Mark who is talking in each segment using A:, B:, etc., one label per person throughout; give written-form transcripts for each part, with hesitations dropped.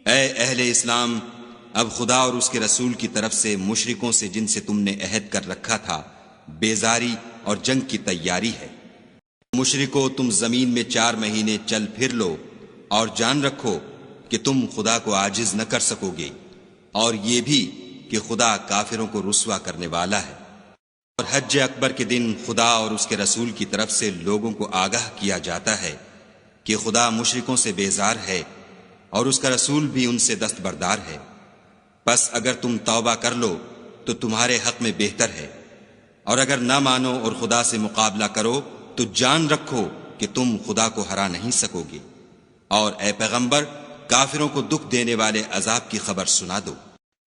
A: اے اہل اسلام، اب خدا اور اس کے رسول کی طرف سے مشرکوں سے جن سے تم نے عہد کر رکھا تھا بیزاری اور جنگ کی تیاری ہے۔ مشرکو، تم زمین میں 4 مہینے چل پھر لو اور جان رکھو کہ تم خدا کو عاجز نہ کر سکو گے، اور یہ بھی کہ خدا کافروں کو رسوا کرنے والا ہے۔ اور حج اکبر کے دن خدا اور اس کے رسول کی طرف سے لوگوں کو آگاہ کیا جاتا ہے کہ خدا مشرکوں سے بیزار ہے اور اس کا رسول بھی ان سے دستبردار ہے۔ بس اگر تم توبہ کر لو تو تمہارے حق میں بہتر ہے، اور اگر نہ مانو اور خدا سے مقابلہ کرو تو جان رکھو کہ تم خدا کو ہرا نہیں سکو گے۔ اور اے پیغمبر، کافروں کو دکھ دینے والے عذاب کی خبر سنا دو۔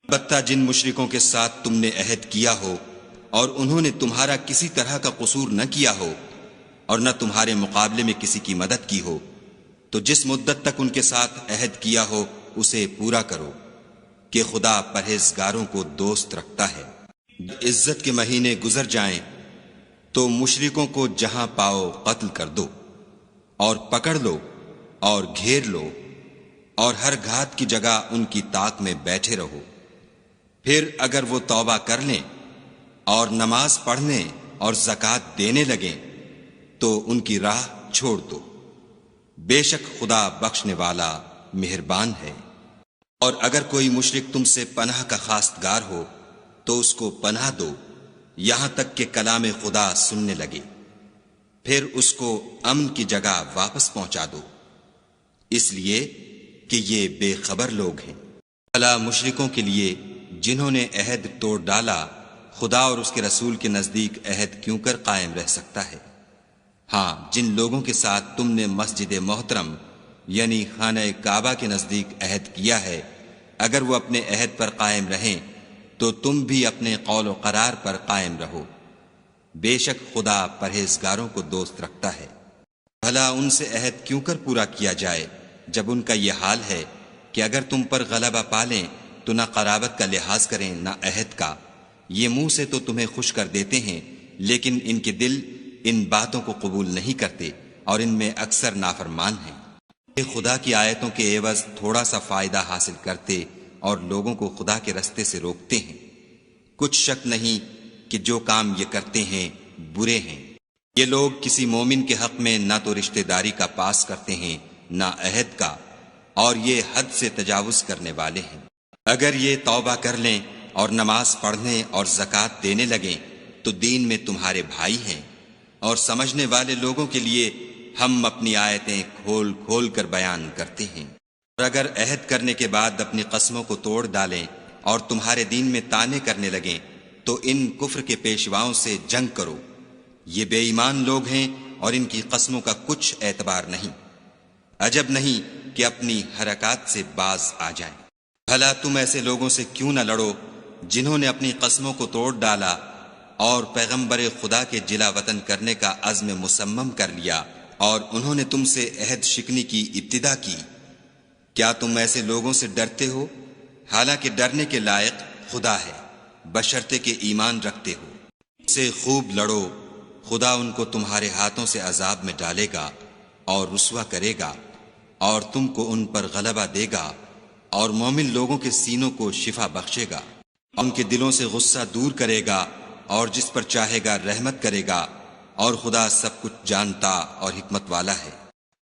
A: البتہ جن مشرکوں کے ساتھ تم نے عہد کیا ہو اور انہوں نے تمہارا کسی طرح کا قصور نہ کیا ہو اور نہ تمہارے مقابلے میں کسی کی مدد کی ہو، تو جس مدت تک ان کے ساتھ عہد کیا ہو اسے پورا کرو، کہ خدا پرہیزگاروں کو دوست رکھتا ہے۔ عزت کے مہینے گزر جائیں تو مشرکوں کو جہاں پاؤ قتل کر دو، اور پکڑ لو اور گھیر لو، اور ہر گھات کی جگہ ان کی طاق میں بیٹھے رہو۔ پھر اگر وہ توبہ کر لیں اور نماز پڑھنے اور زکوٰۃ دینے لگیں تو ان کی راہ چھوڑ دو، بے شک خدا بخشنے والا مہربان ہے۔ اور اگر کوئی مشرک تم سے پناہ کا خواستگار ہو تو اس کو پناہ دو یہاں تک کہ کلام خدا سننے لگے، پھر اس کو امن کی جگہ واپس پہنچا دو، اس لیے کہ یہ بے خبر لوگ ہیں۔ بھلا مشرکوں کے لیے جنہوں نے عہد توڑ ڈالا خدا اور اس کے رسول کے نزدیک عہد کیوں کر قائم رہ سکتا ہے؟ ہاں، جن لوگوں کے ساتھ تم نے مسجد محترم یعنی خانہ کعبہ کے نزدیک عہد کیا ہے، اگر وہ اپنے عہد پر قائم رہیں تو تم بھی اپنے قول و قرار پر قائم رہو، بے شک خدا پرہیزگاروں کو دوست رکھتا ہے۔ بھلا ان سے عہد کیوں کر پورا کیا جائے جب ان کا یہ حال ہے کہ اگر تم پر غلبہ پالیں تو نہ قرابت کا لحاظ کریں نہ عہد کا۔ یہ منہ سے تو تمہیں خوش کر دیتے ہیں لیکن ان کے دل ان باتوں کو قبول نہیں کرتے اور ان میں اکثر نافرمان ہیں۔ یہ خدا کی آیتوں کے عوض تھوڑا سا فائدہ حاصل کرتے اور لوگوں کو خدا کے رستے سے روکتے ہیں۔ کچھ شک نہیں کہ جو کام یہ کرتے ہیں برے ہیں۔ یہ لوگ کسی مومن کے حق میں نہ تو رشتہ داری کا پاس کرتے ہیں نہ عہد کا، اور یہ حد سے تجاوز کرنے والے ہیں۔ اگر یہ توبہ کر لیں اور نماز پڑھنے اور زکوٰۃ دینے لگیں تو دین میں تمہارے بھائی ہیں، اور سمجھنے والے لوگوں کے لیے ہم اپنی آیتیں کھول کھول کر بیان کرتے ہیں۔ اور اگر عہد کرنے کے بعد اپنی قسموں کو توڑ ڈالیں اور تمہارے دین میں طعنے کرنے لگیں تو ان کفر کے پیشواؤں سے جنگ کرو۔ یہ بے ایمان لوگ ہیں اور ان کی قسموں کا کچھ اعتبار نہیں۔ عجب نہیں کہ اپنی حرکات سے باز آ جائیں۔ بھلا تم ایسے لوگوں سے کیوں نہ لڑو جنہوں نے اپنی قسموں کو توڑ ڈالا اور پیغمبر خدا کے جلا وطن کرنے کا عزم مصمم کر لیا، اور انہوں نے تم سے عہد شکنی کی ابتدا کی۔ کیا تم ایسے لوگوں سے ڈرتے ہو؟ حالانکہ ڈرنے کے لائق خدا ہے، بشرطے کہ ایمان رکھتے ہو۔ ان سے خوب لڑو، خدا ان کو تمہارے ہاتھوں سے عذاب میں ڈالے گا اور رسوا کرے گا، اور تم کو ان پر غلبہ دے گا، اور مومن لوگوں کے سینوں کو شفا بخشے گا، ان کے دلوں سے غصہ دور کرے گا، اور جس پر چاہے گا رحمت کرے گا، اور خدا سب کچھ جانتا اور حکمت والا ہے۔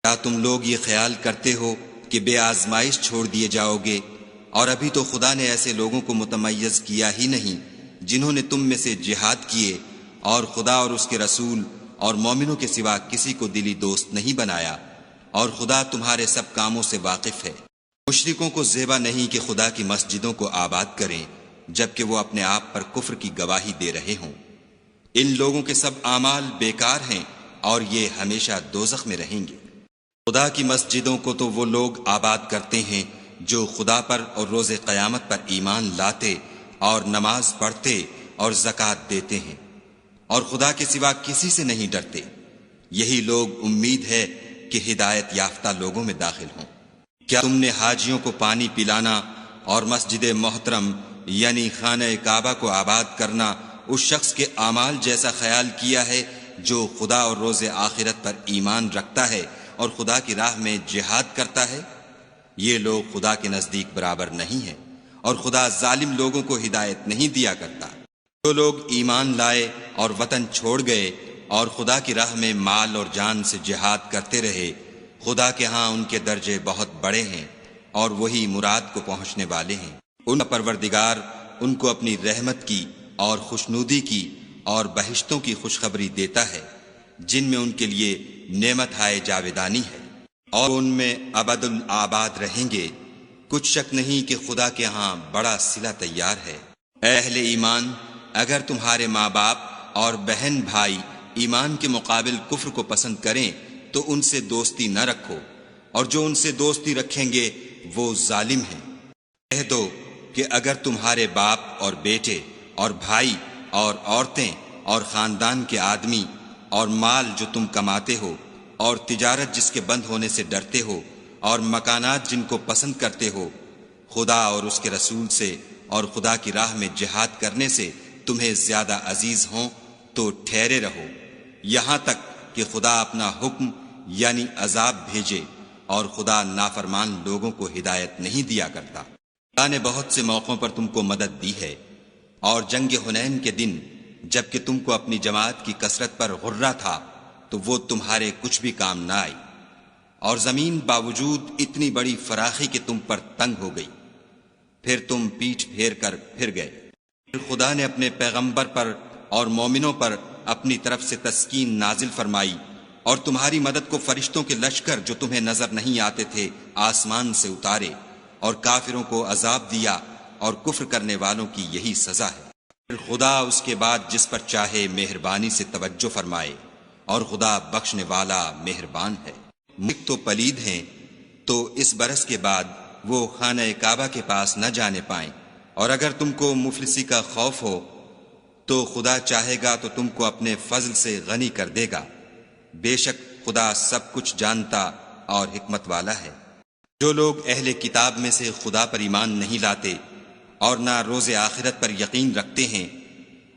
A: کیا تم لوگ یہ خیال کرتے ہو کہ بے آزمائش چھوڑ دیے جاؤ گے؟ اور ابھی تو خدا نے ایسے لوگوں کو متمیز کیا ہی نہیں جنہوں نے تم میں سے جہاد کیے اور خدا اور اس کے رسول اور مومنوں کے سوا کسی کو دلی دوست نہیں بنایا، اور خدا تمہارے سب کاموں سے واقف ہے۔ مشرکوں کو زیبا نہیں کہ خدا کی مسجدوں کو آباد کریں جبکہ وہ اپنے آپ پر کفر کی گواہی دے رہے ہوں۔ ان لوگوں کے سب اعمال بیکار ہیں اور یہ ہمیشہ دوزخ میں رہیں گے۔ خدا کی مسجدوں کو تو وہ لوگ آباد کرتے ہیں جو خدا پر اور روز قیامت پر ایمان لاتے اور نماز پڑھتے اور زکوٰۃ دیتے ہیں، اور خدا کے سوا کسی سے نہیں ڈرتے۔ یہی لوگ امید ہے کہ ہدایت یافتہ لوگوں میں داخل ہوں۔ کیا تم نے حاجیوں کو پانی پلانا اور مسجد محترم یعنی خانہ کعبہ کو آباد کرنا اس شخص کے اعمال جیسا خیال کیا ہے جو خدا اور روز آخرت پر ایمان رکھتا ہے اور خدا کی راہ میں جہاد کرتا ہے؟ یہ لوگ خدا کے نزدیک برابر نہیں ہیں، اور خدا ظالم لوگوں کو ہدایت نہیں دیا کرتا۔ جو لوگ ایمان لائے اور وطن چھوڑ گئے اور خدا کی راہ میں مال اور جان سے جہاد کرتے رہے، خدا کے ہاں ان کے درجے بہت بڑے ہیں اور وہی مراد کو پہنچنے والے ہیں۔ ان کا پروردگار ان کو اپنی رحمت کی اور خوشنودی کی اور بہشتوں کی خوشخبری دیتا ہے، جن میں ان کے لیے نعمت ہائے جاویدانی ہے، اور ان میں ابد الآباد رہیں گے۔ کچھ شک نہیں کہ خدا کے ہاں بڑا صلہ تیار ہے۔ اے اہل ایمان، اگر تمہارے ماں باپ اور بہن بھائی ایمان کے مقابل کفر کو پسند کریں تو ان سے دوستی نہ رکھو، اور جو ان سے دوستی رکھیں گے وہ ظالم ہیں۔ کہہ دو کہ اگر تمہارے باپ اور بیٹے اور بھائی اور عورتیں اور خاندان کے آدمی اور مال جو تم کماتے ہو اور تجارت جس کے بند ہونے سے ڈرتے ہو اور مکانات جن کو پسند کرتے ہو، خدا اور اس کے رسول سے اور خدا کی راہ میں جہاد کرنے سے تمہیں زیادہ عزیز ہوں تو ٹھہرے رہو، یہاں تک کہ خدا اپنا حکم یعنی عذاب بھیجے، اور خدا نافرمان لوگوں کو ہدایت نہیں دیا کرتا۔ خدا نے بہت سے موقعوں پر تم کو مدد دی ہے، اور جنگ حنین کے دن جب کہ تم کو اپنی جماعت کی کثرت پر غرہ تھا تو وہ تمہارے کچھ بھی کام نہ آئی، اور زمین باوجود اتنی بڑی فراخی کہ تم پر تنگ ہو گئی، پھر تم پیٹھ پھیر کر پھر گئے۔ پھر خدا نے اپنے پیغمبر پر اور مومنوں پر اپنی طرف سے تسکین نازل فرمائی، اور تمہاری مدد کو فرشتوں کے لشکر جو تمہیں نظر نہیں آتے تھے آسمان سے اتارے، اور کافروں کو عذاب دیا، اور کفر کرنے والوں کی یہی سزا ہے۔ پھر خدا اس کے بعد جس پر چاہے مہربانی سے توجہ فرمائے، اور خدا بخشنے والا مہربان ہے۔ ملک تو پلید ہیں تو اس برس کے بعد وہ خانہ کعبہ کے پاس نہ جانے پائیں، اور اگر تم کو مفلسی کا خوف ہو تو خدا چاہے گا تو تم کو اپنے فضل سے غنی کر دے گا، بے شک خدا سب کچھ جانتا اور حکمت والا ہے۔ جو لوگ اہل کتاب میں سے خدا پر ایمان نہیں لاتے اور نہ روز آخرت پر یقین رکھتے ہیں،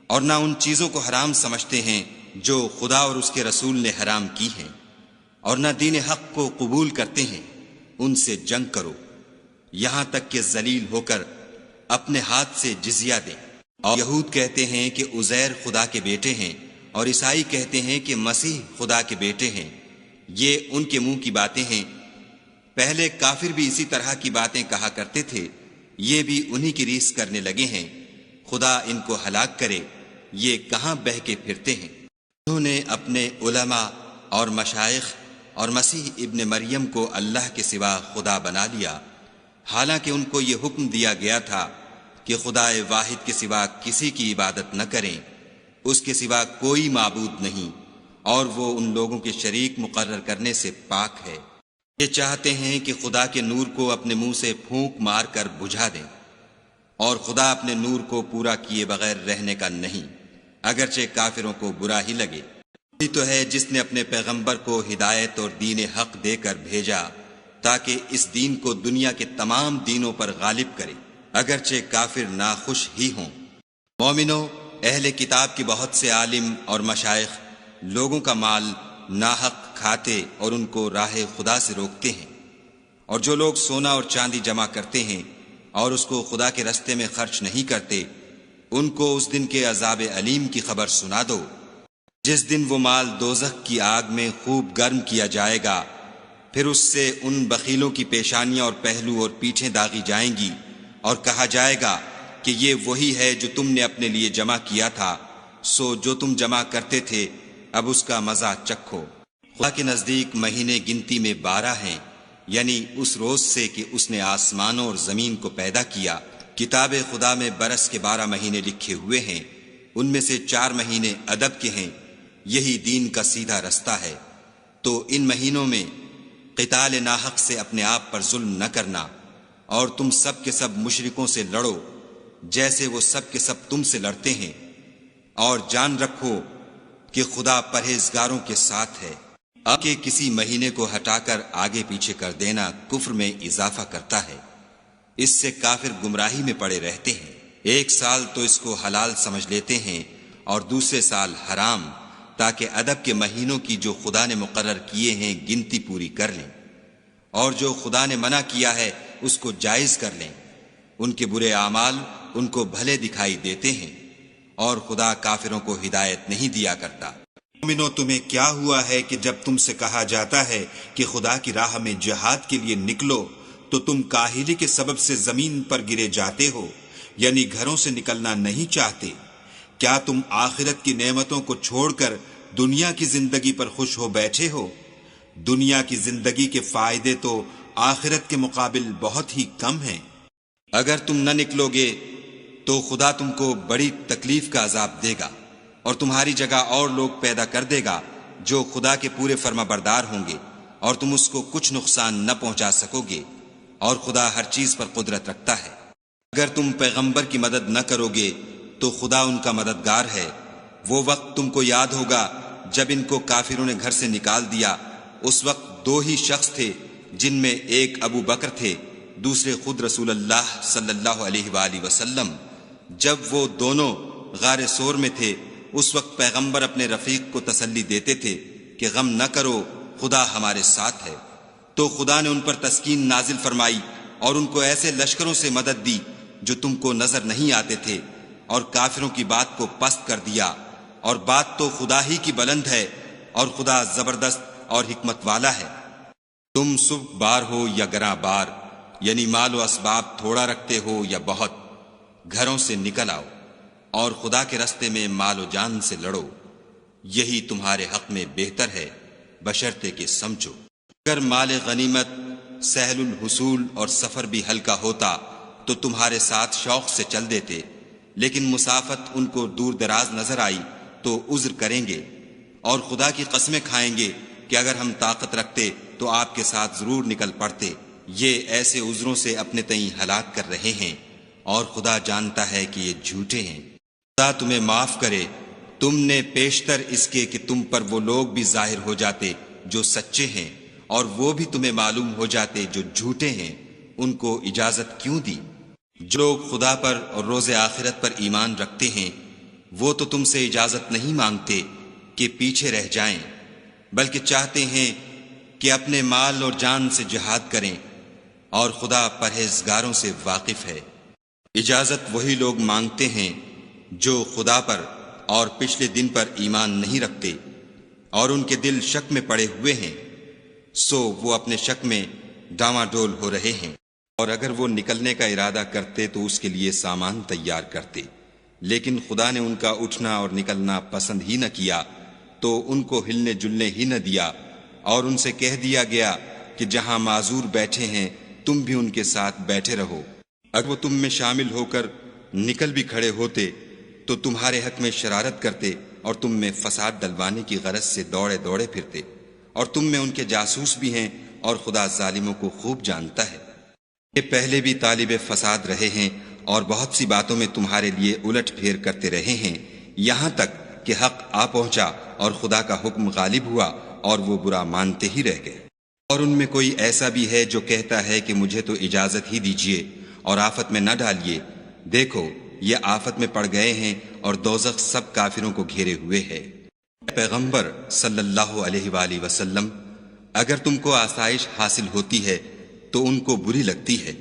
A: اور نہ ان چیزوں کو حرام سمجھتے ہیں جو خدا اور اس کے رسول نے حرام کی ہیں، اور نہ دین حق کو قبول کرتے ہیں، ان سے جنگ کرو یہاں تک کہ ذلیل ہو کر اپنے ہاتھ سے جزیہ دیں۔ اور یہود کہتے ہیں کہ عزیر خدا کے بیٹے ہیں، اور عیسائی کہتے ہیں کہ مسیح خدا کے بیٹے ہیں۔ یہ ان کے منہ کی باتیں ہیں، پہلے کافر بھی اسی طرح کی باتیں کہا کرتے تھے، یہ بھی انہی کی ریس کرنے لگے ہیں۔ خدا ان کو ہلاک کرے، یہ کہاں بہہ کے پھرتے ہیں۔ انہوں نے اپنے علماء اور مشائخ اور مسیح ابن مریم کو اللہ کے سوا خدا بنا لیا، حالانکہ ان کو یہ حکم دیا گیا تھا کہ خدا واحد کے سوا کسی کی عبادت نہ کریں، اس کے سوا کوئی معبود نہیں، اور وہ ان لوگوں کے شریک مقرر کرنے سے پاک ہے۔ یہ چاہتے ہیں کہ خدا کے نور کو اپنے منہ سے پھونک مار کر بجھا دیں، اور خدا اپنے نور کو پورا کیے بغیر رہنے کا نہیں، اگرچہ کافروں کو برا ہی لگے۔ وہی تو ہے جس نے اپنے پیغمبر کو ہدایت اور دین حق دے کر بھیجا تاکہ اس دین کو دنیا کے تمام دینوں پر غالب کرے، اگرچہ کافر ناخوش ہی ہوں۔ مومنو، اہل کتاب کے بہت سے عالم اور مشائخ لوگوں کا مال ناحق کھاتے اور ان کو راہ خدا سے روکتے ہیں، اور جو لوگ سونا اور چاندی جمع کرتے ہیں اور اس کو خدا کے رستے میں خرچ نہیں کرتے، ان کو اس دن کے عذاب علیم کی خبر سنا دو، جس دن وہ مال دوزخ کی آگ میں خوب گرم کیا جائے گا، پھر اس سے ان بخیلوں کی پیشانیاں اور پہلو اور پیٹھیں داغی جائیں گی، اور کہا جائے گا کہ یہ وہی ہے جو تم نے اپنے لیے جمع کیا تھا، سو جو تم جمع کرتے تھے اب اس کا مزہ چکھو۔ خدا کے نزدیک مہینے گنتی میں 12 ہیں، یعنی اس روز سے کہ اس نے آسمانوں اور زمین کو پیدا کیا۔ کتاب خدا میں برس کے 12 مہینے لکھے ہوئے ہیں، ان میں سے 4 مہینے ادب کے ہیں، یہی دین کا سیدھا رستہ ہے۔ تو ان مہینوں میں قتال ناحق سے اپنے آپ پر ظلم نہ کرنا، اور تم سب کے سب مشرکوں سے لڑو جیسے وہ سب کے سب تم سے لڑتے ہیں، اور جان رکھو کہ خدا پرہیزگاروں کے ساتھ ہے۔ اب کہ کسی مہینے کو ہٹا کر آگے پیچھے کر دینا کفر میں اضافہ کرتا ہے، اس سے کافر گمراہی میں پڑے رہتے ہیں۔ ایک سال تو اس کو حلال سمجھ لیتے ہیں اور دوسرے سال حرام، تاکہ ادب کے مہینوں کی جو خدا نے مقرر کیے ہیں گنتی پوری کر لیں۔ اور جو خدا نے منع کیا ہے اس کو جائز کر لیں۔ ان کے برے اعمال ان کو بھلے دکھائی دیتے ہیں، اور خدا کافروں کو ہدایت نہیں دیا کرتا۔
B: مومنو، تمہیں کیا ہوا ہے کہ جب تم سے کہا جاتا ہے کہ خدا کی راہ میں جہاد کے لیے نکلو تو تم کاہلی کے سبب سے زمین پر گرے جاتے ہو، یعنی گھروں سے نکلنا نہیں چاہتے؟ کیا تم آخرت کی نعمتوں کو چھوڑ کر دنیا کی زندگی پر خوش ہو بیٹھے ہو؟ دنیا کی زندگی کے فائدے تو آخرت کے مقابل بہت ہی کم ہیں۔
A: اگر تم نہ نکلو گے تو خدا تم کو بڑی تکلیف کا عذاب دے گا، اور تمہاری جگہ اور لوگ پیدا کر دے گا جو خدا کے پورے فرما بردار ہوں گے، اور تم اس کو کچھ نقصان نہ پہنچا سکو گے، اور خدا ہر چیز پر قدرت رکھتا ہے۔ اگر تم پیغمبر کی مدد نہ کرو گے تو خدا ان کا مددگار ہے۔ وہ وقت تم کو یاد ہوگا جب ان کو کافروں نے گھر سے نکال دیا، اس وقت دو ہی شخص تھے، جن میں ایک ابو بکر تھے، دوسرے خود رسول اللہ صلی اللہ علیہ وآلہ وسلم۔ جب وہ دونوں غار سور میں تھے، اس وقت پیغمبر اپنے رفیق کو تسلی دیتے تھے کہ غم نہ کرو، خدا ہمارے ساتھ ہے۔ تو خدا نے ان پر تسکین نازل فرمائی اور ان کو ایسے لشکروں سے مدد دی جو تم کو نظر نہیں آتے تھے، اور کافروں کی بات کو پست کر دیا۔ اور بات تو خدا ہی کی بلند ہے، اور خدا زبردست اور حکمت والا ہے۔ تم سبک بار ہو یا گراں بار، یعنی مال و اسباب تھوڑا رکھتے ہو یا بہت، گھروں سے نکل آؤ اور خدا کے راستے میں مال و جان سے لڑو، یہی تمہارے حق میں بہتر ہے، بشرطے کہ سمجھو۔ اگر مال غنیمت سہل الحصول اور سفر بھی ہلکا ہوتا تو تمہارے ساتھ شوق سے چل دیتے، لیکن مسافت ان کو دور دراز نظر آئی تو عذر کریں گے، اور خدا کی قسمیں کھائیں گے کہ اگر ہم طاقت رکھتے تو آپ کے ساتھ ضرور نکل پڑتے۔ یہ ایسے عذروں سے اپنے تئیں ہلاک کر رہے ہیں، اور خدا جانتا ہے کہ یہ جھوٹے ہیں۔ خدا تمہیں معاف کرے، تم نے پیشتر اس کے کہ تم پر وہ لوگ بھی ظاہر ہو جاتے جو سچے ہیں، اور وہ بھی تمہیں معلوم ہو جاتے جو جھوٹے ہیں، ان کو اجازت کیوں دی؟ جو لوگ خدا پر اور روز آخرت پر ایمان رکھتے ہیں وہ تو تم سے اجازت نہیں مانگتے کہ پیچھے رہ جائیں، بلکہ چاہتے ہیں کہ اپنے مال اور جان سے جہاد کریں، اور خدا پرہیزگاروں سے واقف ہے۔ اجازت وہی لوگ مانگتے ہیں جو خدا پر اور پچھلے دن پر ایمان نہیں رکھتے، اور ان کے دل شک میں پڑے ہوئے ہیں، سو وہ اپنے شک میں ڈاواں ڈول ہو رہے ہیں۔ اور اگر وہ نکلنے کا ارادہ کرتے تو اس کے لیے سامان تیار کرتے، لیکن خدا نے ان کا اٹھنا اور نکلنا پسند ہی نہ کیا، تو ان کو ہلنے جلنے ہی نہ دیا، اور ان سے کہہ دیا گیا کہ جہاں معذور بیٹھے ہیں تم بھی ان کے ساتھ بیٹھے رہو۔ اگر وہ تم میں شامل ہو کر نکل بھی کھڑے ہوتے تو تمہارے حق میں شرارت کرتے اور تم میں فساد ڈلوانے کی غرض سے دوڑے دوڑے پھرتے، اور تم میں ان کے جاسوس بھی ہیں، اور خدا ظالموں کو خوب جانتا ہے۔ یہ پہلے بھی طالب فساد رہے ہیں اور بہت سی باتوں میں تمہارے لیے الٹ پھیر کرتے رہے ہیں، یہاں تک کہ حق آ پہنچا اور خدا کا حکم غالب ہوا اور وہ برا مانتے ہی رہ گئے۔ اور ان میں کوئی ایسا بھی ہے جو کہتا ہے کہ مجھے تو اجازت ہی دیجیے اور آفت میں نہ ڈالیے، دیکھو یہ آفت میں پڑ گئے ہیں اور دوزخ سب کافروں کو گھیرے ہوئے ہے۔ پیغمبر صلی اللہ علیہ وآلہ وسلم، اگر تم کو آسائش حاصل ہوتی ہے تو ان کو بری لگتی ہے،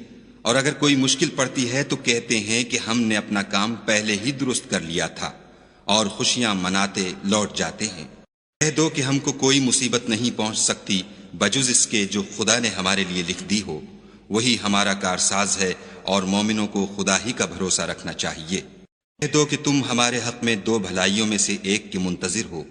A: اور اگر کوئی مشکل پڑتی ہے تو کہتے ہیں کہ ہم نے اپنا کام پہلے ہی درست کر لیا تھا، اور خوشیاں مناتے لوٹ جاتے ہیں۔ کہہ دو کہ ہم کو کوئی مصیبت نہیں پہنچ سکتی بجز اس کے جو خدا نے ہمارے لیے لکھ دی ہو، وہی ہمارا کارساز ہے، اور مومنوں کو خدا ہی کا بھروسہ رکھنا چاہیے۔ کہہ دو کہ تم ہمارے حق میں دو بھلائیوں میں سے ایک کے منتظر ہو،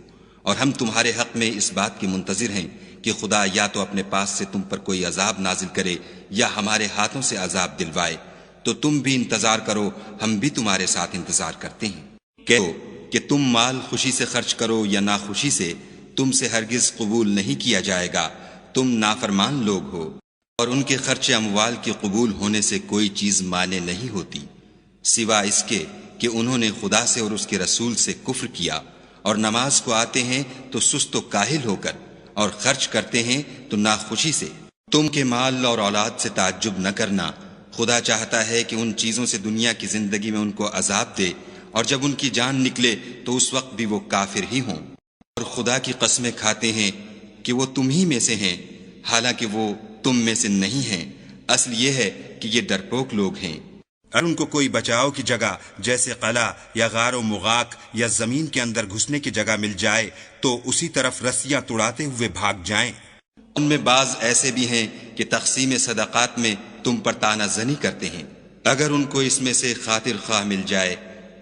A: اور ہم تمہارے حق میں اس بات کے منتظر ہیں کہ خدا یا تو اپنے پاس سے تم پر کوئی عذاب نازل کرے یا ہمارے ہاتھوں سے عذاب دلوائے، تو تم بھی انتظار کرو، ہم بھی تمہارے ساتھ انتظار کرتے ہیں۔ کہو کہ تم مال خوشی سے خرچ کرو یا ناخوشی سے، تم سے ہرگز قبول نہیں کیا جائے گا، تم نافرمان لوگ ہو۔ اور ان کے خرچ اموال کے قبول ہونے سے کوئی چیز مانے نہیں ہوتی، سوا اس کے کہ انہوں نے خدا سے اور اس کے رسول سے کفر کیا، اور نماز کو آتے ہیں تو سست و کاہل ہو کر، اور خرچ کرتے ہیں تو ناخوشی سے۔ تم کے مال اور اولاد سے تعجب نہ کرنا، خدا چاہتا ہے کہ ان چیزوں سے دنیا کی زندگی میں ان کو عذاب دے، اور جب ان کی جان نکلے تو اس وقت بھی وہ کافر ہی ہوں، اور خدا کی قسمیں کھاتے ہیں کہ وہ تم ہی میں سے ہیں، حالانکہ وہ تم میں سے نہیں ہیں، اصل یہ ہے کہ یہ ڈرپوک لوگ ہیں۔
B: اگر ان کو کوئی بچاؤ کی جگہ جیسے قلعہ یا غار و مغاق یا زمین کے اندر گھسنے کی جگہ مل جائے تو اسی طرف رسیاں توڑاتے ہوئے بھاگ جائیں۔
A: ان میں بعض ایسے بھی ہیں کہ تقسیم صدقات میں تم پر طعنہ زنی کرتے ہیں۔ اگر ان کو اس میں سے خاطر خواہ مل جائے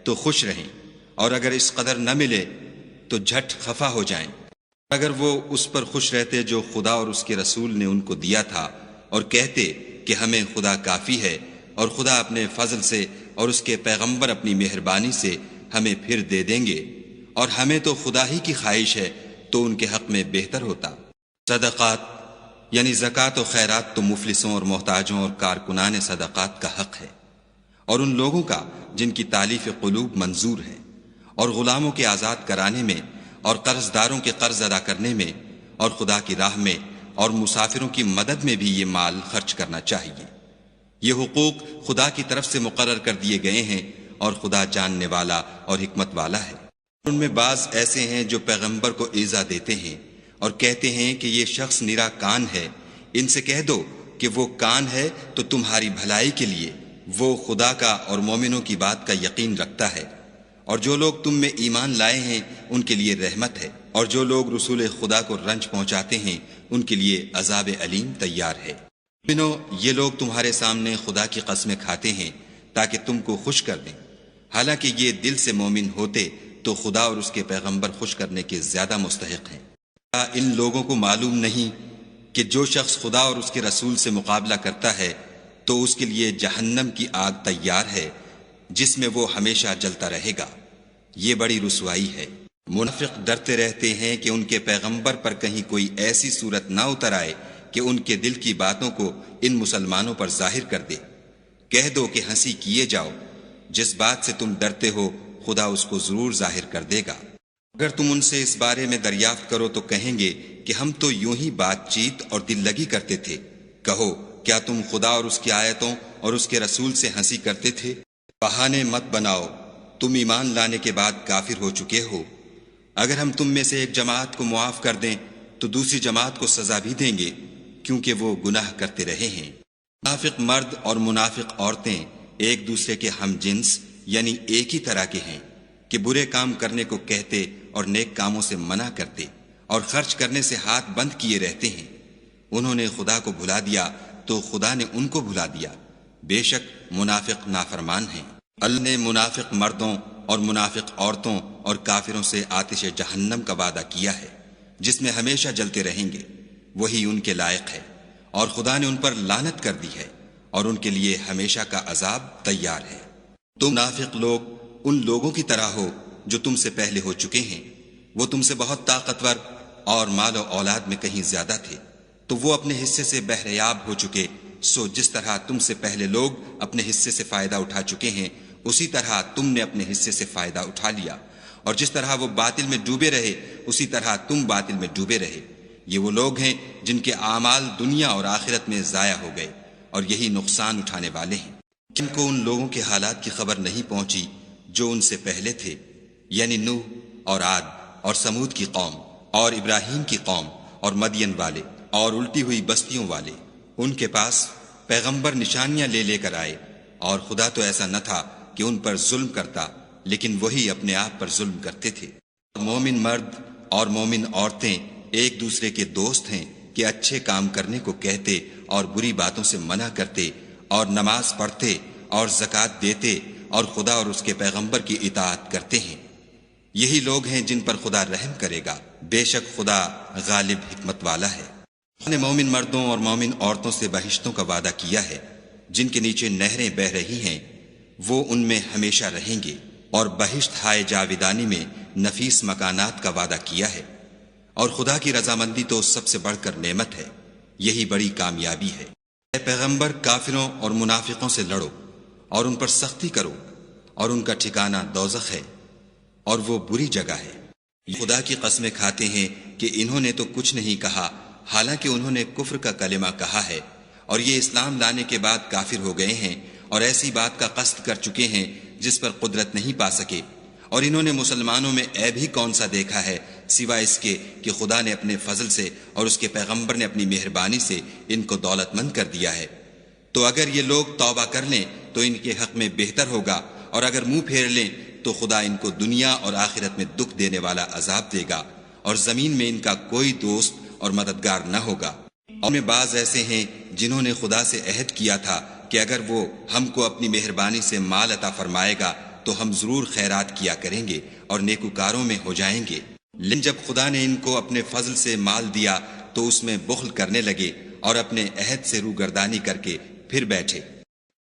A: تو خوش رہیں، اور اگر اس قدر نہ ملے تو جھٹ خفا ہو جائیں۔ اگر وہ اس پر خوش رہتے جو خدا اور اس کے رسول نے ان کو دیا تھا، اور کہتے کہ ہمیں خدا کافی ہے، اور خدا اپنے فضل سے اور اس کے پیغمبر اپنی مہربانی سے ہمیں پھر دے دیں گے، اور ہمیں تو خدا ہی کی خواہش ہے، تو ان کے حق میں بہتر ہوتا۔ صدقات یعنی زکوٰۃ و خیرات تو مفلسوں اور محتاجوں اور کارکنان صدقات کا حق ہے، اور ان لوگوں کا جن کی تالیف قلوب منظور ہے، اور غلاموں کے آزاد کرانے میں، اور قرض داروں کے قرض ادا کرنے میں، اور خدا کی راہ میں اور مسافروں کی مدد میں بھی یہ مال خرچ کرنا چاہیے۔ یہ حقوق خدا کی طرف سے مقرر کر دیے گئے ہیں، اور خدا جاننے والا اور حکمت والا ہے۔ ان میں بعض ایسے ہیں جو پیغمبر کو ایذا دیتے ہیں اور کہتے ہیں کہ یہ شخص نرا کان ہے۔ ان سے کہہ دو کہ وہ کان ہے تو تمہاری بھلائی کے لیے، وہ خدا کا اور مومنوں کی بات کا یقین رکھتا ہے، اور جو لوگ تم میں ایمان لائے ہیں ان کے لیے رحمت ہے، اور جو لوگ رسول خدا کو رنج پہنچاتے ہیں ان کے لیے عذاب علیم تیار ہے۔ یہ لوگ تمہارے سامنے خدا کی قسمیں کھاتے ہیں تاکہ تم کو خوش کر دیں، حالانکہ یہ دل سے مومن ہوتے تو خدا اور اس کے پیغمبر خوش کرنے کے زیادہ مستحق ہیں۔ کیا ان لوگوں کو معلوم نہیں کہ جو شخص خدا اور اس کے رسول سے مقابلہ کرتا ہے تو اس کے لیے جہنم کی آگ تیار ہے جس میں وہ ہمیشہ جلتا رہے گا، یہ بڑی رسوائی ہے۔ منافق ڈرتے رہتے ہیں کہ ان کے پیغمبر پر کہیں کوئی ایسی صورت نہ اتر آئے کہ ان کے دل کی باتوں کو ان مسلمانوں پر ظاہر کر دے۔ کہہ دو کہ ہنسی کیے جاؤ، جس بات سے تم ڈرتے ہو خدا اس کو ضرور ظاہر کر دے گا۔ اگر تم ان سے اس بارے میں دریافت کرو تو کہیں گے کہ ہم تو یوں ہی بات چیت اور دل لگی کرتے تھے۔ کہو کیا تم خدا اور اس کی آیتوں اور اس کے رسول سے ہنسی کرتے تھے؟ بہانے مت بناؤ، تم ایمان لانے کے بعد کافر ہو چکے ہو۔ اگر ہم تم میں سے ایک جماعت کو معاف کر دیں تو دوسری جماعت کو سزا بھی دیں گے، کیونکہ وہ گناہ کرتے رہے ہیں۔ منافق مرد اور منافق عورتیں ایک دوسرے کے ہم جنس یعنی ایک ہی طرح کے ہیں کہ برے کام کرنے کو کہتے اور نیک کاموں سے منع کرتے اور خرچ کرنے سے ہاتھ بند کیے رہتے ہیں۔ انہوں نے خدا کو بھلا دیا تو خدا نے ان کو بھلا دیا، بے شک منافق نافرمان ہیں۔ اللہ نے منافق مردوں اور منافق عورتوں اور کافروں سے آتش جہنم کا وعدہ کیا ہے جس میں ہمیشہ جلتے رہیں گے، وہی ان کے لائق ہے، اور خدا نے ان پر لعنت کر دی ہے اور ان کے لیے ہمیشہ کا عذاب تیار ہے۔ تم منافق لوگ ان لوگوں کی طرح ہو جو تم سے پہلے ہو چکے ہیں، وہ تم سے بہت طاقتور اور مال و اولاد میں کہیں زیادہ تھے، تو وہ اپنے حصے سے بہریاب ہو چکے۔ سو جس طرح تم سے پہلے لوگ اپنے حصے سے فائدہ اٹھا چکے ہیں، اسی طرح تم نے اپنے حصے سے فائدہ اٹھا لیا، اور جس طرح وہ باطل میں ڈوبے رہے اسی طرح تم باطل میں ڈوبے رہے۔ یہ وہ لوگ ہیں جن کے اعمال دنیا اور آخرت میں ضائع ہو گئے، اور یہی نقصان اٹھانے والے ہیں۔ جن کو ان لوگوں کے حالات کی خبر نہیں پہنچی جو ان سے پہلے تھے، یعنی نوح اور عاد اور سمود کی قوم اور ابراہیم کی قوم اور مدین والے اور الٹی ہوئی بستیوں والے، ان کے پاس پیغمبر نشانیاں لے لے کر آئے، اور خدا تو ایسا نہ تھا کہ ان پر ظلم کرتا، لیکن وہی اپنے آپ پر ظلم کرتے تھے۔ مومن مرد اور مومن عورتیں ایک دوسرے کے دوست ہیں کہ اچھے کام کرنے کو کہتے اور بری باتوں سے منع کرتے اور نماز پڑھتے اور زکوٰۃ دیتے اور خدا اور اس کے پیغمبر کی اطاعت کرتے ہیں۔ یہی لوگ ہیں جن پر خدا رحم کرے گا، بے شک خدا غالب حکمت والا ہے۔ خدا نے مومن مردوں اور مومن عورتوں سے بہشتوں کا وعدہ کیا ہے جن کے نیچے نہریں بہہ رہی ہیں، وہ ان میں ہمیشہ رہیں گے، اور بہشت ہائے جاویدانی میں نفیس مکانات کا وعدہ کیا ہے۔ اور خدا کی رضامندی تو سب سے بڑھ کر نعمت ہے، یہی بڑی کامیابی ہے۔ اے پیغمبر، کافروں اور منافقوں سے لڑو اور ان پر سختی کرو، اور ان کا ٹھکانہ دوزخ ہے، اور وہ بری جگہ ہے۔ خدا کی قسمیں کھاتے ہیں کہ انہوں نے تو کچھ نہیں کہا، حالانکہ انہوں نے کفر کا کلمہ کہا ہے، اور یہ اسلام لانے کے بعد کافر ہو گئے ہیں، اور ایسی بات کا قصد کر چکے ہیں جس پر قدرت نہیں پا سکے، اور انہوں نے مسلمانوں میں عیب ہی کون سا دیکھا ہے سوائے اس کے کہ خدا نے اپنے فضل سے اور اس کے پیغمبر نے اپنی مہربانی سے ان کو دولت مند کر دیا ہے۔ تو اگر یہ لوگ توبہ کر لیں تو ان کے حق میں بہتر ہوگا، اور اگر منہ پھیر لیں تو خدا ان کو دنیا اور آخرت میں دکھ دینے والا عذاب دے گا، اور زمین میں ان کا کوئی دوست اور مددگار نہ ہوگا۔ اور میں بعض ایسے ہیں جنہوں نے خدا سے عہد کیا تھا کہ اگر وہ ہم کو اپنی مہربانی سے مال عطا فرمائے گا تو ہم ضرور خیرات کیا کریں گے اور نیکوکاروں میں ہو جائیں گے، لیکن جب خدا نے ان کو اپنے فضل سے مال دیا تو اس میں بخل کرنے لگے اور اپنے عہد سے روگردانی کر کے پھر بیٹھے۔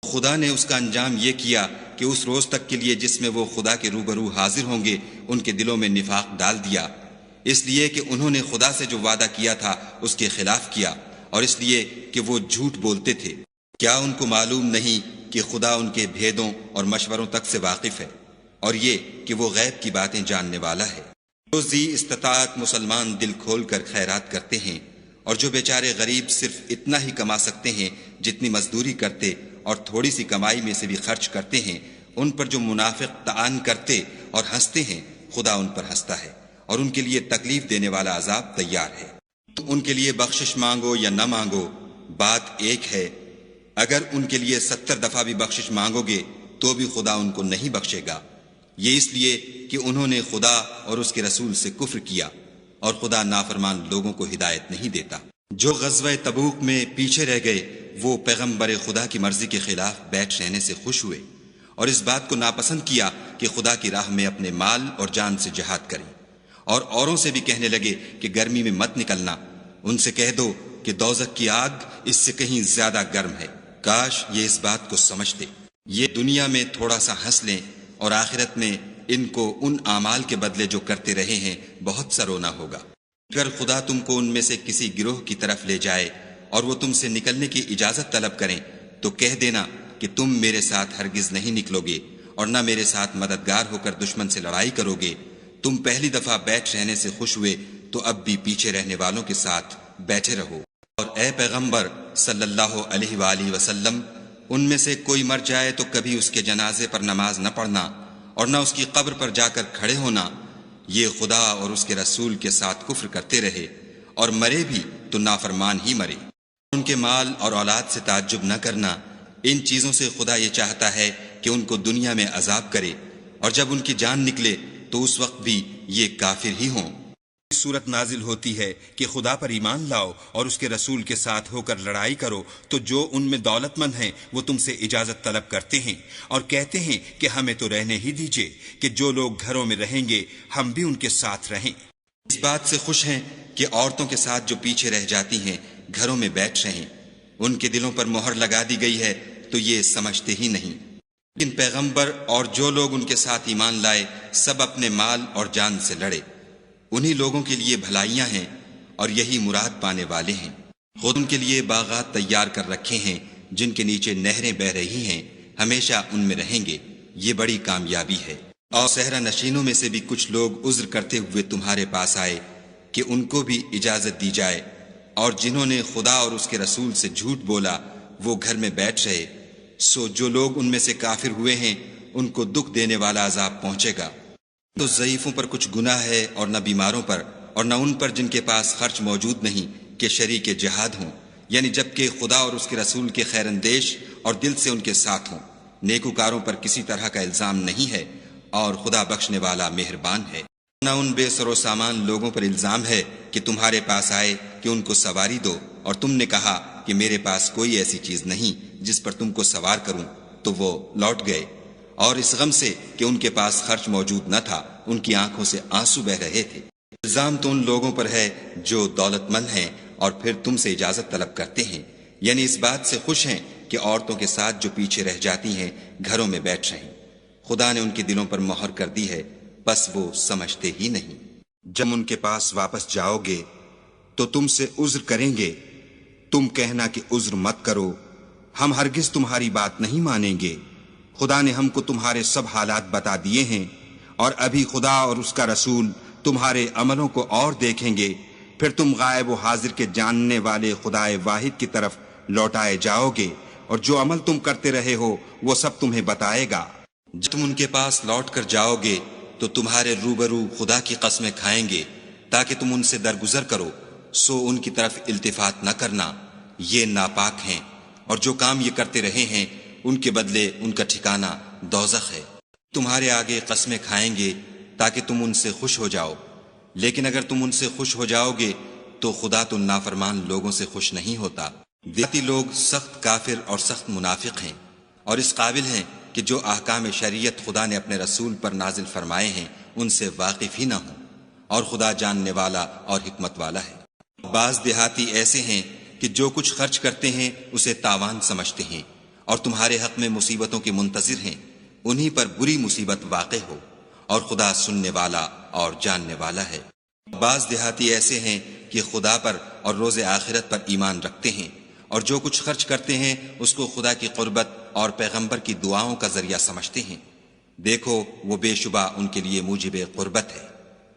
A: خدا نے اس کا انجام یہ کیا کہ اس روز تک کے لیے جس میں وہ خدا کے روبرو حاضر ہوں گے ان کے دلوں میں نفاق ڈال دیا، اس لیے کہ انہوں نے خدا سے جو وعدہ کیا تھا اس کے خلاف کیا، اور اس لیے کہ وہ جھوٹ بولتے تھے۔ کیا ان کو معلوم نہیں کہ خدا ان کے بھیدوں اور مشوروں تک سے واقف ہے، اور یہ کہ وہ غیب کی باتیں جاننے والا ہے؟ جو ذی استطاعت مسلمان دل کھول کر خیرات کرتے ہیں، اور جو بیچارے غریب صرف اتنا ہی کما سکتے ہیں جتنی مزدوری کرتے اور تھوڑی سی کمائی میں سے بھی خرچ کرتے ہیں، ان پر جو منافق طعن کرتے اور ہنستے ہیں، خدا ان پر ہنستا ہے اور ان کے لیے تکلیف دینے والا عذاب تیار ہے۔ ان کے لیے بخشش مانگو یا نہ مانگو، بات ایک ہے۔ اگر ان کے لیے 70 دفعہ بھی بخشش مانگو گے تو بھی خدا ان کو نہیں بخشے گا، یہ اس لیے کہ انہوں نے خدا اور اس کے رسول سے کفر کیا، اور خدا نافرمان لوگوں کو ہدایت نہیں دیتا۔ جو غزوہ تبوک میں پیچھے رہ گئے وہ پیغمبر خدا کی مرضی کے خلاف بیٹھ رہنے سے خوش ہوئے، اور اس بات کو ناپسند کیا کہ خدا کی راہ میں اپنے مال اور جان سے جہاد کریں، اور اوروں سے بھی کہنے لگے کہ گرمی میں مت نکلنا۔ ان سے کہہ دو کہ دوزخ کی آگ اس سے کہیں زیادہ گرم ہے، کاش یہ اس بات کو سمجھتے۔ یہ دنیا میں تھوڑا سا ہنس لیں اور آخرت میں ان کو ان اعمال کے بدلے جو کرتے رہے ہیں بہت سا رونا ہوگا۔ اگر خدا تم کو ان میں سے کسی گروہ کی طرف لے جائے اور وہ تم سے نکلنے کی اجازت طلب کریں تو کہہ دینا کہ تم میرے ساتھ ہرگز نہیں نکلو گے اور نہ میرے ساتھ مددگار ہو کر دشمن سے لڑائی کرو گے۔ تم پہلی دفعہ بیٹھ رہنے سے خوش ہوئے تو اب بھی پیچھے رہنے والوں کے ساتھ بیٹھے رہو۔ اور اے پیغمبر صلی اللہ علیہ وآلہ وسلم، ان میں سے کوئی مر جائے تو کبھی اس کے جنازے پر نماز نہ پڑھنا اور نہ اس کی قبر پر جا کر کھڑے ہونا، یہ خدا اور اس کے رسول کے ساتھ کفر کرتے رہے، اور مرے بھی تو نافرمان ہی مرے۔ ان کے مال اور اولاد سے تعجب نہ کرنا، ان چیزوں سے خدا یہ چاہتا ہے کہ ان کو دنیا میں عذاب کرے، اور جب ان کی جان نکلے تو اس وقت بھی یہ کافر ہی ہوں۔
B: صورت نازل ہوتی ہے کہ خدا پر ایمان لاؤ اور اس کے رسول کے ساتھ ہو کر لڑائی کرو، تو جو ان میں دولت مند ہیں وہ تم سے اجازت طلب کرتے ہیں اور کہتے ہیں کہ ہمیں تو رہنے ہی دیجئے، کہ جو لوگ گھروں میں رہیں گے ہم بھی ان کے ساتھ رہیں۔
A: اس بات سے خوش ہیں کہ عورتوں کے ساتھ جو پیچھے رہ جاتی ہیں گھروں میں بیٹھ رہیں، ان کے دلوں پر مہر لگا دی گئی ہے تو یہ سمجھتے ہی نہیں۔ لیکن پیغمبر اور جو لوگ ان کے ساتھ ایمان لائے سب اپنے مال اور جان سے لڑے، انہی لوگوں کے لیے بھلائیاں ہیں اور یہی مراد پانے والے ہیں۔ خود ان کے لیے باغات تیار کر رکھے ہیں جن کے نیچے نہریں بہ رہی ہیں، ہمیشہ ان میں رہیں گے، یہ بڑی کامیابی ہے۔ اور صحرا نشینوں میں سے بھی کچھ لوگ عذر کرتے ہوئے تمہارے پاس آئے کہ ان کو بھی اجازت دی جائے، اور جنہوں نے خدا اور اس کے رسول سے جھوٹ بولا وہ گھر میں بیٹھ رہے، سو جو لوگ ان میں سے کافر ہوئے ہیں ان کو دکھ دینے والا عذاب پہنچے گا۔ تو ضعیفوں پر کچھ گناہ ہے اور نہ بیماروں پر، اور نہ ان پر جن کے پاس خرچ موجود نہیں کہ شریک جہاد ہوں، یعنی جب کہ خدا اور اس کے رسول کے خیر اندیش اور دل سے ان کے ساتھ ہوں۔ نیکوکاروں پر کسی طرح کا الزام نہیں ہے، اور خدا بخشنے والا مہربان ہے۔ نہ ان بے سر و سامان لوگوں پر الزام ہے کہ تمہارے پاس آئے کہ ان کو سواری دو، اور تم نے کہا کہ میرے پاس کوئی ایسی چیز نہیں جس پر تم کو سوار کروں، تو وہ لوٹ گئے، اور اس غم سے کہ ان کے پاس خرچ موجود نہ تھا ان کی آنکھوں سے آنسو بہ رہے تھے۔ الزام تو ان لوگوں پر ہے جو دولت مند ہیں اور پھر تم سے اجازت طلب کرتے ہیں، یعنی اس بات سے خوش ہیں کہ عورتوں کے ساتھ جو پیچھے رہ جاتی ہیں گھروں میں بیٹھ رہیں۔ خدا نے ان کے دلوں پر مہر کر دی ہے، بس وہ سمجھتے ہی نہیں۔
B: جب ان کے پاس واپس جاؤ گے تو تم سے عذر کریں گے، تم کہنا کہ عذر مت کرو، ہم ہرگز تمہاری بات نہیں مانیں گے۔ خدا نے ہم کو تمہارے سب حالات بتا دیے ہیں، اور ابھی خدا اور اس کا رسول تمہارے عملوں کو اور دیکھیں گے، پھر تم غائب و حاضر کے جاننے والے خدائے واحد کی طرف لوٹائے جاؤ گے، اور جو عمل تم کرتے رہے ہو وہ سب تمہیں بتائے گا۔
A: جب تم ان کے پاس لوٹ کر جاؤ گے تو تمہارے روبرو خدا کی قسمیں کھائیں گے تاکہ تم ان سے درگزر کرو، سو ان کی طرف التفات نہ کرنا، یہ ناپاک ہیں، اور جو کام یہ کرتے رہے ہیں ان کے بدلے ان کا ٹھکانہ دوزخ ہے۔ تمہارے آگے قسمیں کھائیں گے تاکہ تم ان سے خوش ہو جاؤ، لیکن اگر تم ان سے خوش ہو جاؤ گے تو خدا تو نافرمان لوگوں سے خوش نہیں ہوتا۔ دیہاتی لوگ سخت کافر اور سخت منافق ہیں، اور اس قابل ہیں کہ جو احکام شریعت خدا نے اپنے رسول پر نازل فرمائے ہیں ان سے واقف ہی نہ ہوں، اور خدا جاننے والا اور حکمت والا ہے۔ بعض دیہاتی ایسے ہیں کہ جو کچھ خرچ کرتے ہیں اسے تاوان سمجھتے ہیں، اور تمہارے حق میں مصیبتوں کے منتظر ہیں، انہی پر بری مصیبت واقع ہو، اور خدا سننے والا اور جاننے والا ہے۔ بعض دیہاتی ایسے ہیں کہ خدا پر اور روز آخرت پر ایمان رکھتے ہیں، اور جو کچھ خرچ کرتے ہیں اس کو خدا کی قربت اور پیغمبر کی دعاؤں کا ذریعہ سمجھتے ہیں۔ دیکھو وہ بے شبہ ان کے لیے موجب قربت ہے،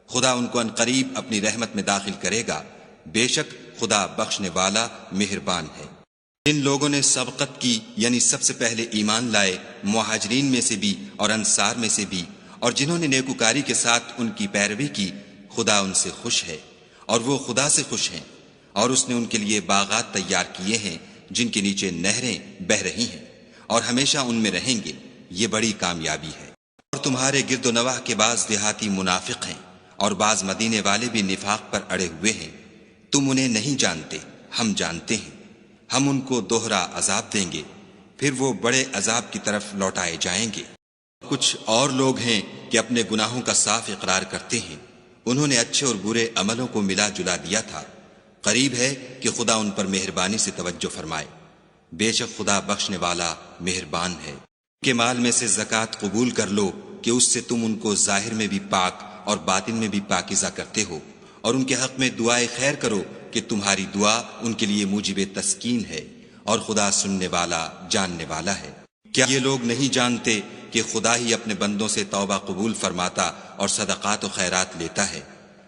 A: خدا ان کو عنقریب اپنی رحمت میں داخل کرے گا، بے شک خدا بخشنے والا مہربان ہے۔ جن لوگوں نے سبقت کی یعنی سب سے پہلے ایمان لائے، مہاجرین میں سے بھی اور انصار میں سے بھی، اور جنہوں نے نیکوکاری کے ساتھ ان کی پیروی کی، خدا ان سے خوش ہے اور وہ خدا سے خوش ہیں، اور اس نے ان کے لیے باغات تیار کیے ہیں جن کے نیچے نہریں بہہ رہی ہیں، اور ہمیشہ ان میں رہیں گے، یہ بڑی کامیابی ہے۔ اور تمہارے گرد و نواح کے بعض دیہاتی منافق ہیں اور بعض مدینے والے بھی نفاق پر اڑے ہوئے ہیں، تم انہیں نہیں جانتے، ہم جانتے ہیں، ہم ان کو دوہرا عذاب دیں گے، پھر وہ بڑے عذاب کی طرف لوٹائے جائیں گے۔ کچھ اور لوگ ہیں کہ اپنے گناہوں کا صاف اقرار کرتے ہیں، انہوں نے اچھے اور برے عملوں کو ملا جلا دیا تھا، قریب ہے کہ خدا ان پر مہربانی سے توجہ فرمائے، بے شک خدا بخشنے والا مہربان ہے۔ کہ مال میں سے زکوٰۃ قبول کر لو کہ اس سے تم ان کو ظاہر میں بھی پاک اور باطن میں بھی پاکیزہ کرتے ہو، اور ان کے حق میں دعائے خیر کرو کہ تمہاری دعا ان کے لیے موجب تسکین ہے، اور خدا سننے والا جاننے والا ہے۔ کیا یہ لوگ نہیں جانتے کہ خدا ہی اپنے بندوں سے توبہ قبول فرماتا اور صدقات و خیرات لیتا ہے،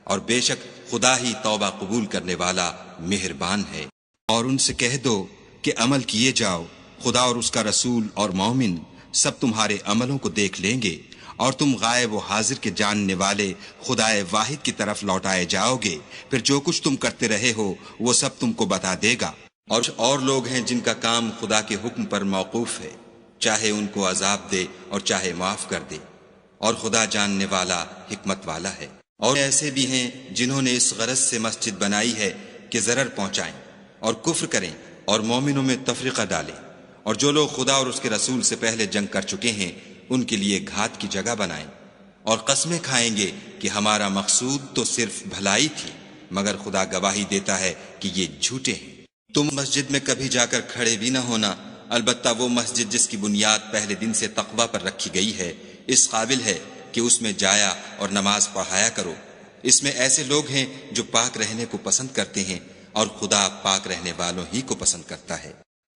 A: اور بے شک خدا ہی توبہ قبول کرنے والا مہربان ہے۔ اور ان سے کہہ دو کہ عمل کیے جاؤ، خدا اور اس کا رسول اور مومن سب تمہارے عملوں کو دیکھ لیں گے، اور تم غائب و حاضر کے جاننے والے خدائے واحد کی طرف لوٹائے جاؤ گے، پھر جو کچھ تم کرتے رہے ہو وہ سب تم کو بتا دے گا۔ اور لوگ ہیں جن کا کام خدا کے حکم پر موقوف ہے، چاہے ان کو عذاب دے اور چاہے معاف کر دے، اور خدا جاننے والا حکمت والا ہے۔ اور ایسے بھی ہیں جنہوں نے اس غرض سے مسجد بنائی ہے کہ ضرر پہنچائیں اور کفر کریں اور مومنوں میں تفرقہ ڈالیں، اور جو لوگ خدا اور اس کے رسول سے پہلے جنگ کر چکے ہیں ان کے لیے گھات کی جگہ بنائیں، اور قسمیں کھائیں گے کہ ہمارا مقصود تو صرف بھلائی تھی، مگر خدا گواہی دیتا ہے کہ یہ جھوٹے ہیں۔ تم مسجد میں کبھی جا کر کھڑے بھی نہ ہونا، البتہ وہ مسجد جس کی بنیاد پہلے دن سے تقوی پر رکھی گئی ہے اس قابل ہے کہ اس میں جایا اور نماز پڑھایا کرو۔ اس میں ایسے لوگ ہیں جو پاک رہنے کو پسند کرتے ہیں، اور خدا پاک رہنے والوں ہی کو پسند کرتا ہے۔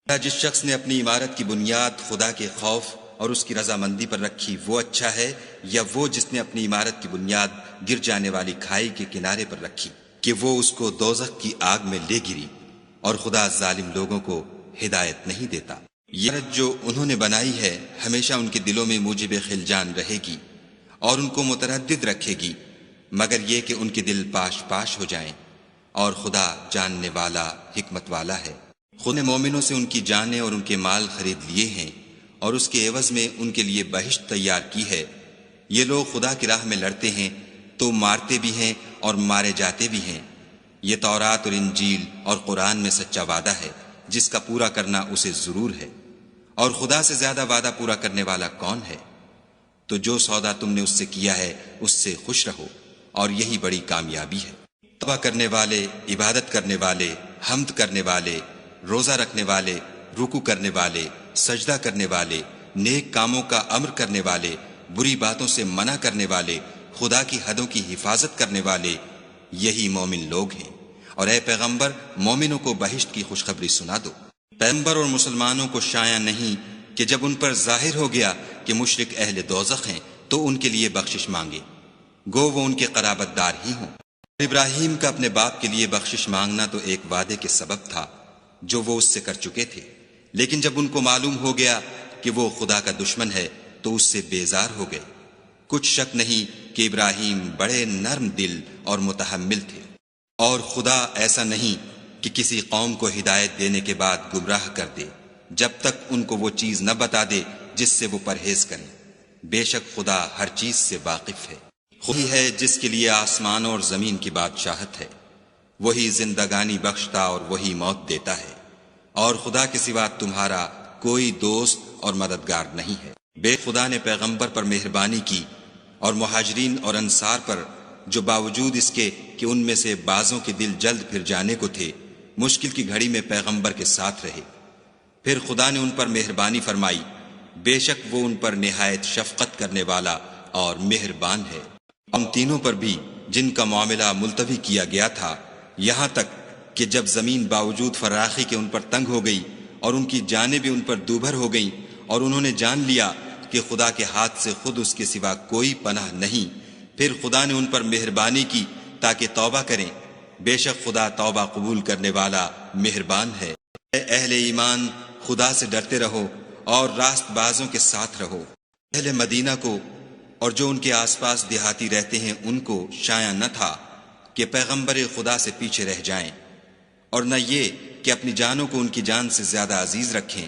A: جس شخص نے اپنی عمارت کی بنیاد خدا کے خوف اور اس کی رضامندی پر رکھی وہ اچھا ہے، یا وہ جس نے اپنی عمارت کی بنیاد گر جانے والی کھائی کے کنارے پر رکھی کہ وہ اس کو دوزخ کی آگ میں لے گری، اور خدا ظالم لوگوں کو ہدایت نہیں دیتا۔ یہ عمارت جو انہوں نے بنائی ہے ہمیشہ ان کے دلوں میں موجب خلجان رہے گی اور ان کو متردد رکھے گی، مگر یہ کہ ان کے دل پاش پاش ہو جائیں، اور خدا جاننے والا حکمت والا ہے۔ خود نے مومنوں سے ان کی جانیں اور ان کے مال خرید لیے ہیں، اور اس کے عوض میں ان کے لیے بہشت تیار کی ہے۔ یہ لوگ خدا کی راہ میں لڑتے ہیں تو مارتے بھی ہیں اور مارے جاتے بھی ہیں۔ یہ تورات اور انجیل اور قرآن میں سچا وعدہ ہے جس کا پورا کرنا اسے ضرور ہے، اور خدا سے زیادہ وعدہ پورا کرنے والا کون ہے؟ تو جو سودا تم نے اس سے کیا ہے اس سے خوش رہو، اور یہی بڑی کامیابی ہے۔ توبہ کرنے والے، عبادت کرنے والے، حمد کرنے والے، روزہ رکھنے والے، رکوع کرنے والے، سجدہ کرنے والے، نیک کاموں کا امر کرنے والے، بری باتوں سے منع کرنے والے، خدا کی حدوں کی حفاظت کرنے والے، یہی مومن لوگ ہیں۔ اور اے پیغمبر مومنوں کو بہشت کی خوشخبری سنا دو۔ پیغمبر اور مسلمانوں کو شایع نہیں کہ جب ان پر ظاہر ہو گیا کہ مشرک اہل دوزخ ہیں تو ان کے لیے بخشش مانگے، گو وہ ان کے قرابت دار ہی ہوں۔ ابراہیم کا اپنے باپ کے لیے بخشش مانگنا تو ایک وعدے کے سبب تھا جو وہ اس سے کر چکے تھے، لیکن جب ان کو معلوم ہو گیا کہ وہ خدا کا دشمن ہے تو اس سے بیزار ہو گئے۔ کچھ شک نہیں کہ ابراہیم بڑے نرم دل اور متحمل تھے، اور خدا ایسا نہیں کہ کسی قوم کو ہدایت دینے کے بعد گمراہ کر دے جب تک ان کو وہ چیز نہ بتا دے جس سے وہ پرہیز کریں۔ بے شک خدا ہر چیز سے واقف ہے۔ وہی ہے جس کے لیے آسمانوں اور زمین کی بادشاہت ہے، وہی زندگانی بخشتا اور وہی موت دیتا ہے، اور خدا کے سوا تمہارا کوئی دوست اور مددگار نہیں ہے۔ بے خدا نے پیغمبر پر مہربانی کی اور مہاجرین اور انصار پر، جو باوجود اس کے کہ ان میں سے بعضوں کے دل جلد پھر جانے کو تھے، مشکل کی گھڑی میں پیغمبر کے ساتھ رہے۔ پھر خدا نے ان پر مہربانی فرمائی، بے شک وہ ان پر نہایت شفقت کرنے والا اور مہربان ہے۔ ان تینوں پر بھی جن کا معاملہ ملتوی کیا گیا تھا، یہاں تک کہ جب زمین باوجود فراخی کے ان پر تنگ ہو گئی اور ان کی جانیں بھی ان پر دوبھر ہو گئیں، اور انہوں نے جان لیا کہ خدا کے ہاتھ سے خود اس کے سوا کوئی پناہ نہیں، پھر خدا نے ان پر مہربانی کی تاکہ توبہ کریں۔ بے شک خدا توبہ قبول کرنے والا مہربان ہے۔ اے اہل ایمان، خدا سے ڈرتے رہو اور راست بازوں کے ساتھ رہو۔ اہل مدینہ کو اور جو ان کے آس پاس دیہاتی رہتے ہیں ان کو شایع نہ تھا کہ پیغمبر خدا سے پیچھے رہ جائیں، اور نہ یہ کہ اپنی جانوں کو ان کی جان سے زیادہ عزیز رکھیں،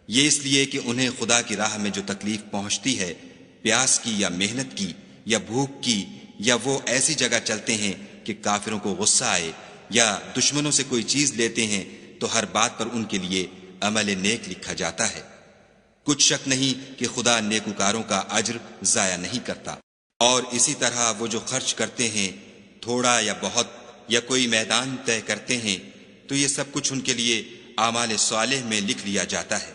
A: یہ اس لیے کہ انہیں خدا کی راہ میں جو تکلیف پہنچتی ہے، پیاس کی یا محنت کی یا بھوک کی، یا وہ ایسی جگہ چلتے ہیں کہ کافروں کو غصہ آئے، یا دشمنوں سے کوئی چیز لیتے ہیں، تو ہر بات پر ان کے لیے عمل نیک لکھا جاتا ہے۔ کچھ شک نہیں کہ خدا نیکوکاروں کا اجر ضائع نہیں کرتا۔ اور اسی طرح وہ جو خرچ کرتے ہیں، تھوڑا یا بہت، یا کوئی میدان طے کرتے ہیں، تو یہ سب کچھ ان کے لیے اعمال صالح میں لکھ لیا جاتا ہے،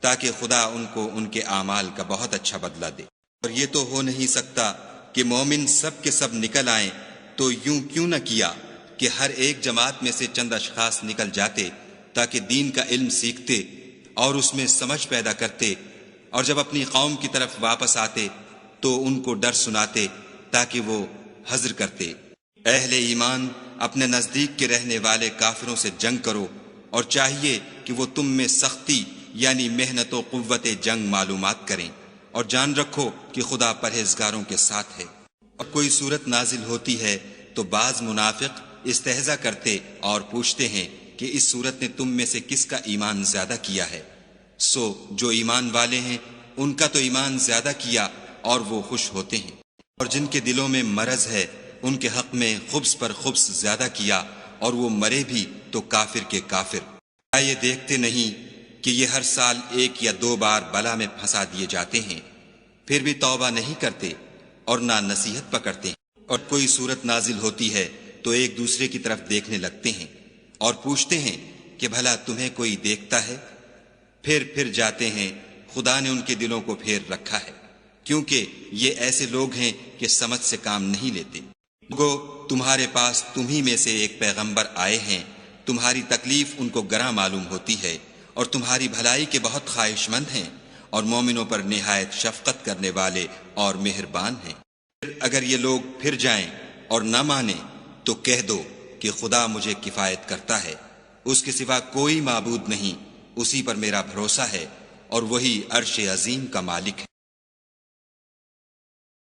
A: تاکہ خدا ان کو ان کے اعمال کا بہت اچھا بدلہ دے۔ اور یہ تو ہو نہیں سکتا کہ مومن سب کے سب نکل آئیں، تو یوں کیوں نہ کیا کہ ہر ایک جماعت میں سے چند اشخاص نکل جاتے تاکہ دین کا علم سیکھتے اور اس میں سمجھ پیدا کرتے، اور جب اپنی قوم کی طرف واپس آتے تو ان کو ڈر سناتے تاکہ وہ حذر کرتے۔ اہل ایمان، اپنے نزدیک کے رہنے والے کافروں سے جنگ کرو، اور چاہیے کہ وہ تم میں سختی یعنی محنت و قوت جنگ معلومات کریں، اور جان رکھو کہ خدا پرہیزگاروں کے ساتھ ہے۔ اور کوئی صورت نازل ہوتی ہے تو بعض منافق استہزا کرتے اور پوچھتے ہیں کہ اس صورت نے تم میں سے کس کا ایمان زیادہ کیا ہے؟ سو جو ایمان والے ہیں ان کا تو ایمان زیادہ کیا اور وہ خوش ہوتے ہیں، اور جن کے دلوں میں مرض ہے ان کے حق میں خبث پر خبث زیادہ کیا، اور وہ مرے بھی تو کافر کے کافر۔ کیا یہ دیکھتے نہیں کہ یہ ہر سال 1 یا 2 بار بلا میں پھنسا دیے جاتے ہیں، پھر بھی توبہ نہیں کرتے اور نہ نصیحت پکڑتے ہیں؟ اور کوئی صورت نازل ہوتی ہے تو ایک دوسرے کی طرف دیکھنے لگتے ہیں اور پوچھتے ہیں کہ بھلا تمہیں کوئی دیکھتا ہے؟ پھر جاتے ہیں، خدا نے ان کے دلوں کو پھیر رکھا ہے، کیونکہ یہ ایسے لوگ ہیں کہ سمجھ سے کام نہیں لیتے۔ لوگو، تمہارے پاس تمہیں میں سے ایک پیغمبر آئے ہیں، تمہاری تکلیف ان کو گراں معلوم ہوتی ہے، اور تمہاری بھلائی کے بہت خواہش مند ہیں، اور مومنوں پر نہایت شفقت کرنے والے اور مہربان ہیں۔ پھر اگر یہ لوگ پھر جائیں اور نہ مانیں تو کہہ دو کہ خدا مجھے کفایت کرتا ہے، اس کے سوا کوئی معبود نہیں، اسی پر میرا بھروسہ ہے، اور وہی عرش عظیم کا مالک ہے۔